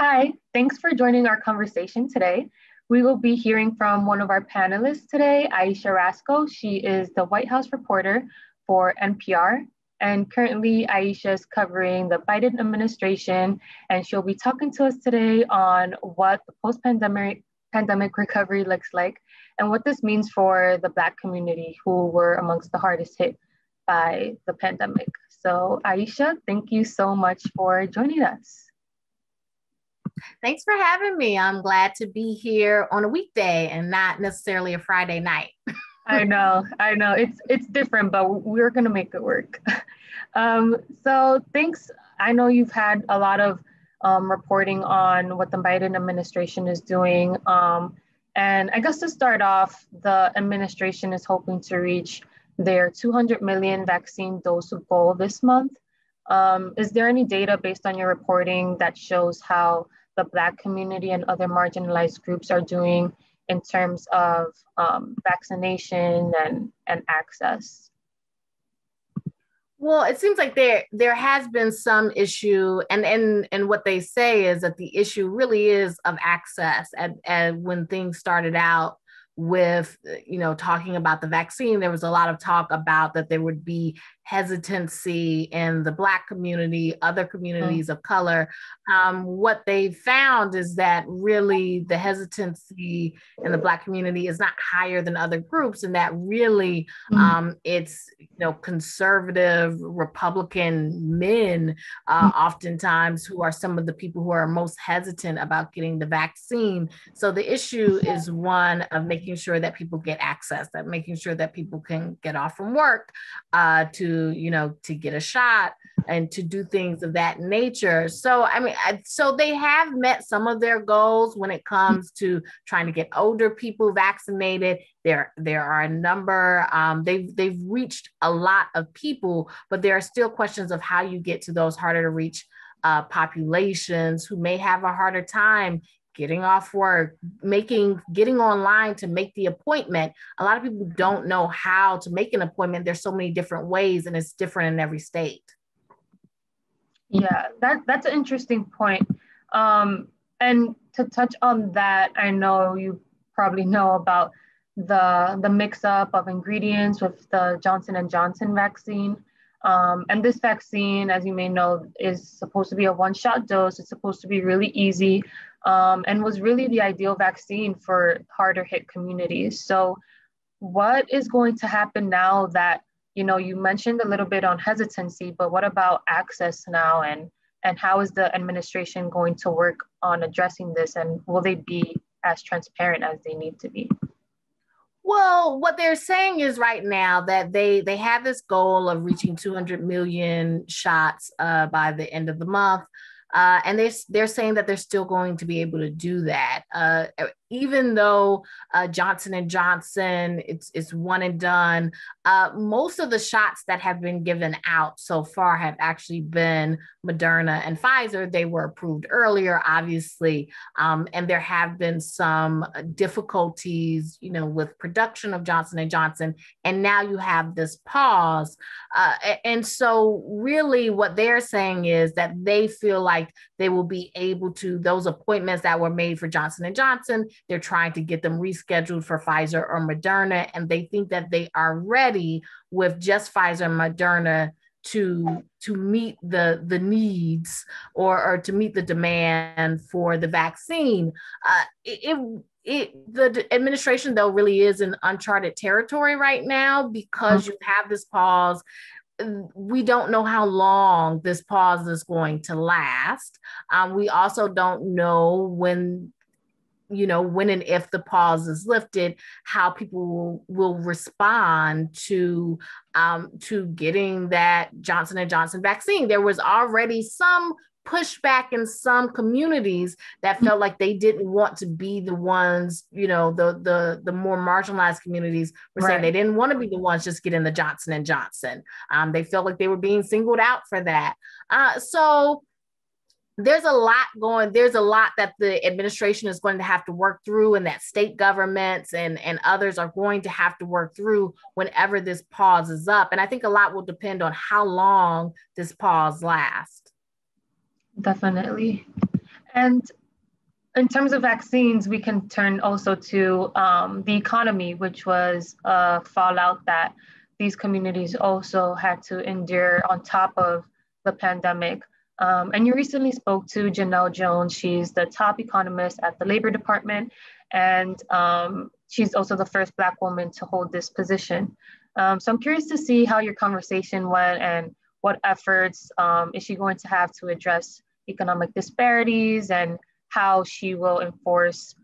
Hi, thanks for joining our conversation today. We will be hearing from one of our panelists today, Ayesha Rascoe. She is the White House reporter for NPR. And currently, Ayesha is covering the Biden administration, and she'll be talking to us today on what the post-pandemic recovery looks like and what this means for the Black community who were amongst the hardest hit by the pandemic. So, Ayesha, thank you so much for joining us. Thanks for having me. I'm glad to be here on a weekday and not necessarily a Friday night. I know. It's different, but we're gonna make it work. So thanks. I know you've had a lot of reporting on what the Biden administration is doing. And I guess to start off, the administration is hoping to reach their 200 million vaccine dose goal this month. Is there any data based on your reporting that shows how the Black community and other marginalized groups are doing in terms of vaccination and access? Well, it seems like there has been some issue, and what they say is that the issue really is of access. And when things started out with, talking about the vaccine, there was a lot of talk about that there would be hesitancy in the Black community, other communities of color. What they found is that really the hesitancy in the Black community is not higher than other groups, and that really it's conservative Republican men oftentimes who are some of the people who are most hesitant about getting the vaccine. So the issue is one of making sure that people get access, that making sure that people can get off from work to get a shot and to do things of that nature. So, so they have met some of their goals when it comes to trying to get older people vaccinated. There are a number, they've reached a lot of people, but there are still questions of how you get to those harder to reach populations who may have a harder time getting off work, getting online to make the appointment. A lot of people don't know how to make an appointment. There's so many different ways, and it's different in every state. Yeah, that's an interesting point. And to touch on that, I know you probably know about the mix-up of ingredients with the Johnson & Johnson vaccine. And this vaccine, as you may know, is supposed to be a one-shot dose. It's supposed to be really easy, and was really the ideal vaccine for harder hit communities. So what is going to happen now that, you mentioned a little bit on hesitancy, but what about access now, and how is the administration going to work on addressing this, and will they be as transparent as they need to be? Well, what they're saying is right now that they have this goal of reaching 200 million shots by the end of the month. And they're saying that they're still going to be able to do that. Even though Johnson & Johnson, it's one and done, most of the shots that have been given out so far have actually been Moderna and Pfizer. They were approved earlier, obviously, and there have been some difficulties, with production of Johnson & Johnson, and now you have this pause. And so really what they're saying is that they feel like they will be able to, those appointments that were made for Johnson & Johnson, they're trying to get them rescheduled for Pfizer or Moderna, and they think that they are ready with just Pfizer and Moderna to meet the needs or to meet the demand for the vaccine. The administration, though, really is in uncharted territory right now because you have this pause. We don't know how long this pause is going to last. We also don't know when and if the pause is lifted, how people will respond to getting that Johnson & Johnson vaccine. There was already some pushback in some communities that felt like they didn't want to be the ones, the more marginalized communities were saying they didn't want to be the ones just getting the Johnson & Johnson. They felt like they were being singled out for that. So there's a lot that the administration is going to have to work through, and that state governments and others are going to have to work through whenever this pause is up. And I think a lot will depend on how long this pause lasts. Definitely. And in terms of vaccines, we can turn also to the economy, which was a fallout that these communities also had to endure on top of the pandemic. And you recently spoke to Janelle Jones. She's the top economist at the Labor Department, and she's also the first Black woman to hold this position. So I'm curious to see how your conversation went and what efforts is she going to have to address economic disparities, and how she will enforce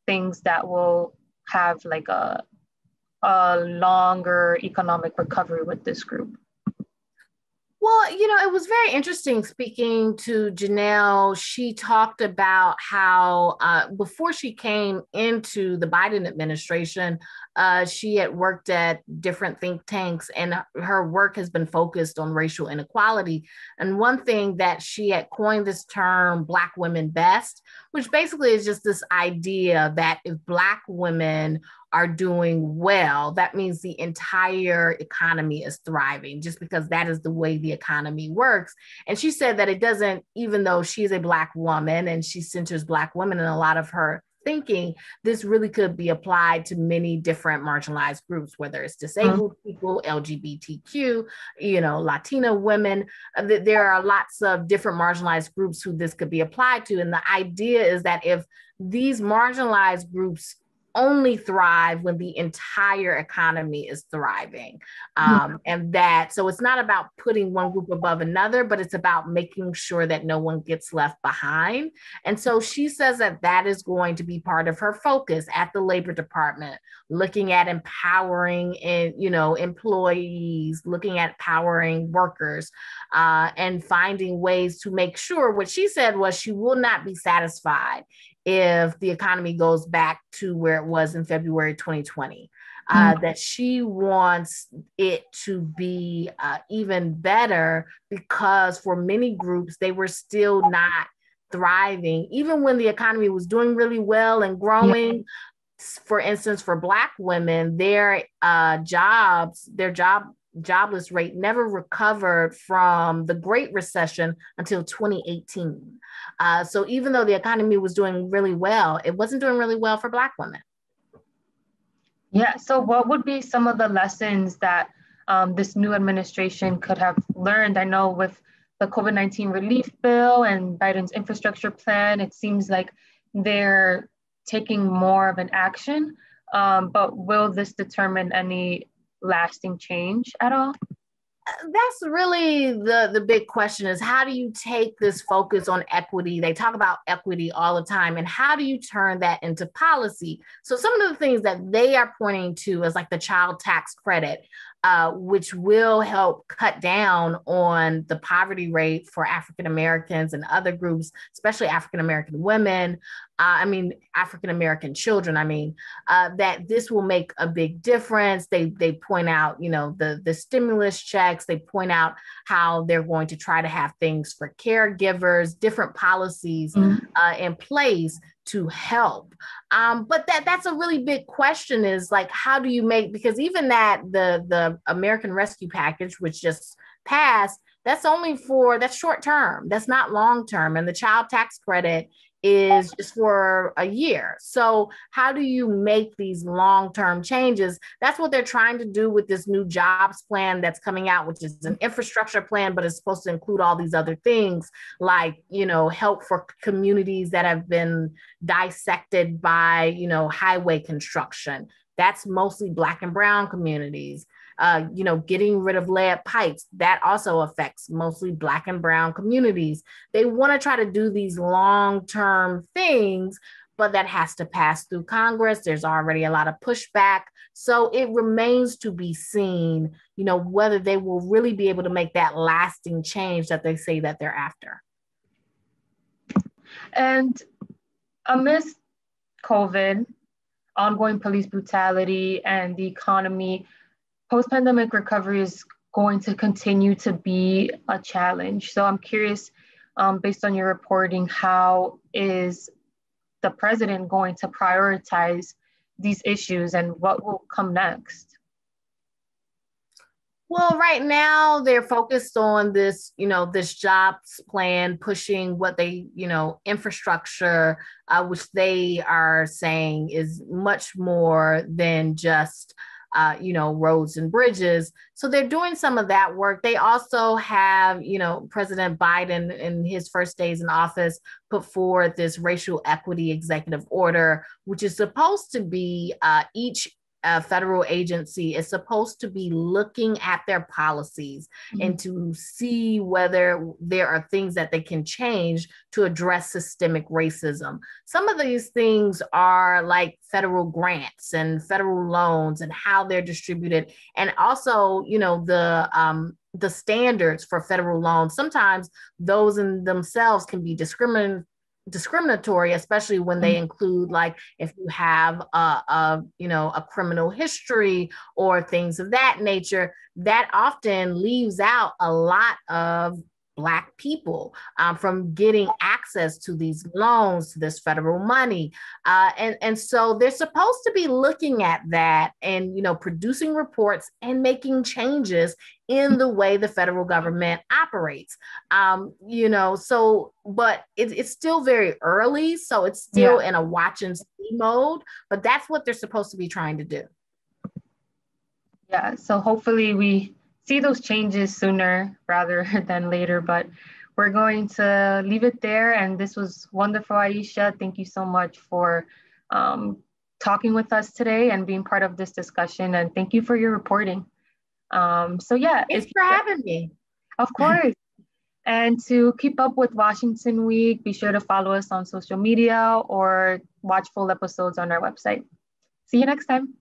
things that will have like a longer economic recovery with this group. Well, it was very interesting speaking to Janelle. She talked about how before she came into the Biden administration, she had worked at different think tanks, and her work has been focused on racial inequality. And one thing that she had coined this term, Black women best, which basically is just this idea that if Black women are doing well, that means the entire economy is thriving, just because that is the way the economy works. And she said that it doesn't, even though she's a Black woman and she centers Black women in a lot of her thinking, this really could be applied to many different marginalized groups, whether it's disabled people, LGBTQ, Latina women. There are lots of different marginalized groups who this could be applied to. And the idea is that if these marginalized groups only thrive when the entire economy is thriving. So it's not about putting one group above another, but it's about making sure that no one gets left behind. And so she says that that is going to be part of her focus at the Labor Department, looking at empowering employees, looking at empowering workers, and finding ways to make sure. What she said was she will not be satisfied if the economy goes back to where it was in February 2020, that she wants it to be even better, because for many groups, they were still not thriving, even when the economy was doing really well and growing. Yeah. For instance, for Black women, their jobless rate never recovered from the Great Recession until 2018. So even though the economy was doing really well, it wasn't doing really well for Black women. Yeah, so what would be some of the lessons that this new administration could have learned? I know with the COVID-19 relief bill and Biden's infrastructure plan, it seems like they're taking more of an action, but will this determine any lasting change at all? That's really the big question, is how do you take this focus on equity? They talk about equity all the time, and how do you turn that into policy? So some of the things that they are pointing to is like the child tax credit, which will help cut down on the poverty rate for African Americans and other groups, especially African American women. African American children. That this will make a big difference. They point out, the stimulus checks. They point out how they're going to try to have things for caregivers, different policies in place to help. But that's a really big question, is like, how do you make, because even that the American Rescue Package, which just passed, that's short term. That's not long term. And the child tax credit is just for a year. So how do you make these long-term changes? That's what they're trying to do with this new jobs plan that's coming out, which is an infrastructure plan, but it's supposed to include all these other things like, help for communities that have been dissected by, highway construction. That's mostly Black and brown communities. Getting rid of lead pipes, that also affects mostly Black and brown communities. They want to try to do these long-term things, but that has to pass through Congress. There's already a lot of pushback. So it remains to be seen, whether they will really be able to make that lasting change that they say that they're after. And amidst COVID, ongoing police brutality, and the economy, post-pandemic recovery is going to continue to be a challenge. So I'm curious, based on your reporting, how is the president going to prioritize these issues, and what will come next? Well, right now they're focused on this, this jobs plan, pushing what they, infrastructure, which they are saying is much more than just, roads and bridges. So they're doing some of that work. They also have, President Biden in his first days in office put forward this racial equity executive order, which is supposed to be each federal agency is supposed to be looking at their policies and to see whether there are things that they can change to address systemic racism. Some of these things are like federal grants and federal loans and how they're distributed, and also, the standards for federal loans. Sometimes those in themselves can be discriminatory, especially when they include, like, if you have a criminal history or things of that nature, that often leaves out a lot of Black people from getting access to these loans, to this federal money. And so they're supposed to be looking at that and, producing reports and making changes in the way the federal government operates. But it's still very early. So it's still Yeah. in a watch and see mode, but that's what they're supposed to be trying to do. Yeah, so hopefully we see those changes sooner rather than later, but we're going to leave it there. And this was wonderful, Ayesha. Thank you so much for talking with us today and being part of this discussion. And thank you for your reporting. So yeah, Thanks for having me. of course. And to keep up with Washington Week, be sure to follow us on social media or watch full episodes on our website. See you next time.